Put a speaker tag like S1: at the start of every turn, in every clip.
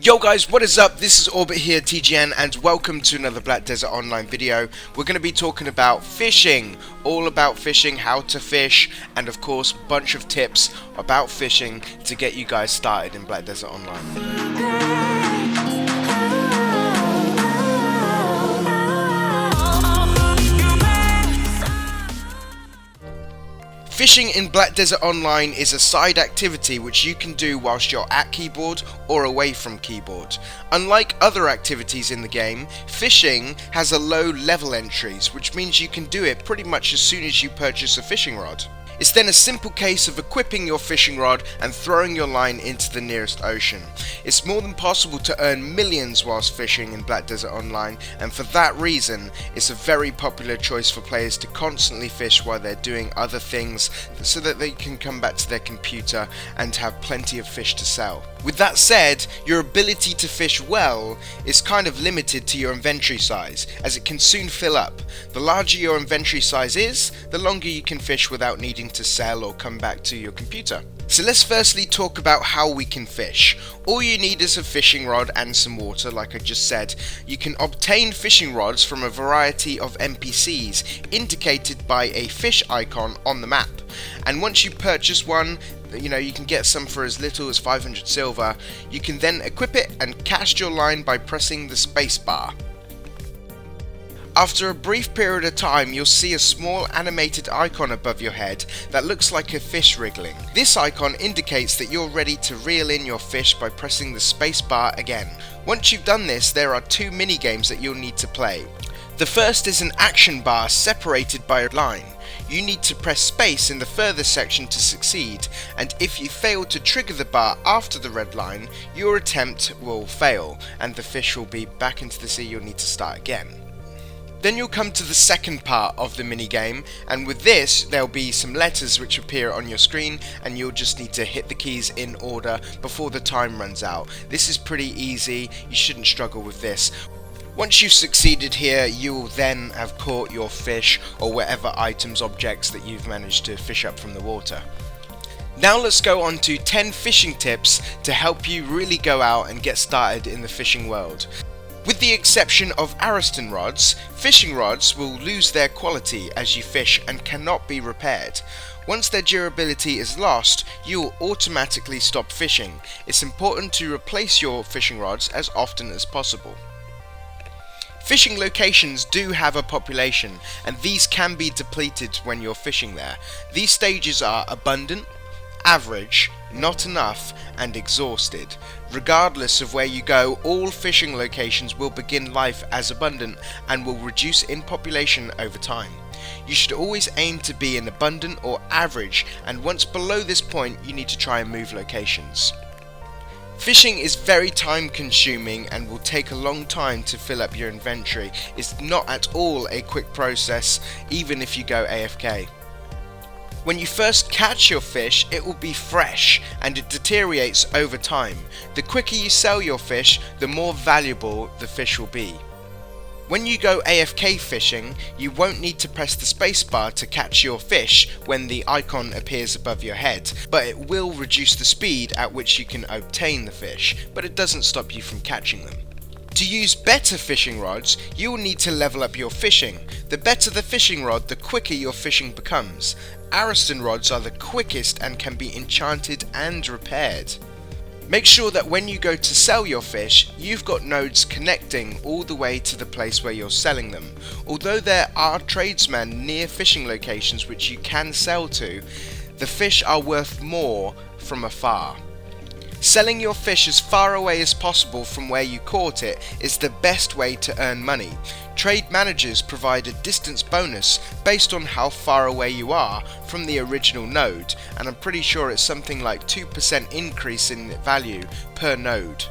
S1: Yo guys, what is up? This is Orbit here, TGN, and welcome to another Black Desert Online video. We're going to be talking about fishing, all about fishing, how to fish, and of course, a bunch of tips about fishing to get you guys started in Black Desert Online. Fishing in Black Desert Online is a side activity which you can do whilst you're at keyboard or away from keyboard. Unlike other activities in the game, fishing has a low level entries, which means you can do it pretty much as soon as you purchase a fishing rod. It's then a simple case of equipping your fishing rod and throwing your line into the nearest ocean. It's more than possible to earn millions whilst fishing in Black Desert Online, and for that reason, it's a very popular choice for players to constantly fish while they're doing other things so that they can come back to their computer and have plenty of fish to sell. With that said, your ability to fish well is kind of limited to your inventory size, as it can soon fill up. The larger your inventory size is, the longer you can fish without needing to sell or come back to your computer. So let's firstly talk about how we can fish. All you need is a fishing rod and some water, like I just said. You can obtain fishing rods from a variety of NPCs indicated by a fish icon on the map. And once you purchase one, you can get some for as little as 500 silver. You can then equip it and cast your line by pressing the space bar. After a brief period of time, you'll see a small animated icon above your head that looks like a fish wriggling. This icon indicates that you're ready to reel in your fish by pressing the space bar again. Once you've done this, there are two mini games that you'll need to play. The first is an action bar separated by a line. You need to press space in the furthest section to succeed, and if you fail to trigger the bar after the red line, your attempt will fail and the fish will be back into the sea. You'll need to start again. Then you'll come to the second part of the minigame, and with this there'll be some letters which appear on your screen, and you'll just need to hit the keys in order before the time runs out. This is pretty easy, you shouldn't struggle with this. Once you've succeeded here, you'll then have caught your fish or whatever items, objects that you've managed to fish up from the water. Now let's go on to 10 fishing tips to help you really go out and get started in the fishing world. With the exception of Ariston rods, fishing rods will lose their quality as you fish and cannot be repaired. Once their durability is lost, you will automatically stop fishing. It's important to replace your fishing rods as often as possible. Fishing locations do have a population, and these can be depleted when you're fishing there. These stages are abundant, average, not enough, and exhausted. Regardless of where you go, all fishing locations will begin life as abundant and will reduce in population over time. You should always aim to be in abundant or average, and once below this point you need to try and move locations. Fishing is very time consuming and will take a long time to fill up your inventory. It's not at all a quick process, even if you go AFK. When you first catch your fish, it will be fresh and it deteriorates over time. The quicker you sell your fish, the more valuable the fish will be. When you go AFK fishing, you won't need to press the spacebar to catch your fish when the icon appears above your head, but it will reduce the speed at which you can obtain the fish, but it doesn't stop you from catching them. To use better fishing rods, you will need to level up your fishing. The better the fishing rod, the quicker your fishing becomes. Ariston rods are the quickest and can be enchanted and repaired. Make sure that when you go to sell your fish, you've got nodes connecting all the way to the place where you're selling them. Although there are tradesmen near fishing locations which you can sell to, the fish are worth more from afar. Selling your fish as far away as possible from where you caught it is the best way to earn money. Trade managers provide a distance bonus based on how far away you are from the original node, and I'm pretty sure it's something like 2% increase in value per node.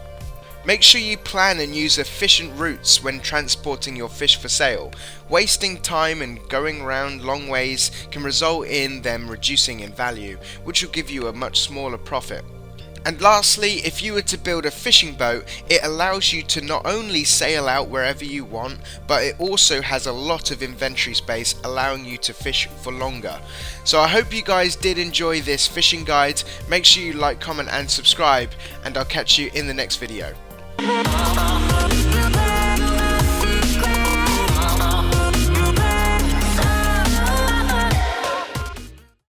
S1: Make sure you plan and use efficient routes when transporting your fish for sale. Wasting time and going around long ways can result in them reducing in value, which will give you a much smaller profit. And lastly, if you were to build a fishing boat, it allows you to not only sail out wherever you want, but it also has a lot of inventory space, allowing you to fish for longer. So I hope you guys did enjoy this fishing guide. Make sure you like, comment and subscribe, and I'll catch you in the next video.
S2: Bye.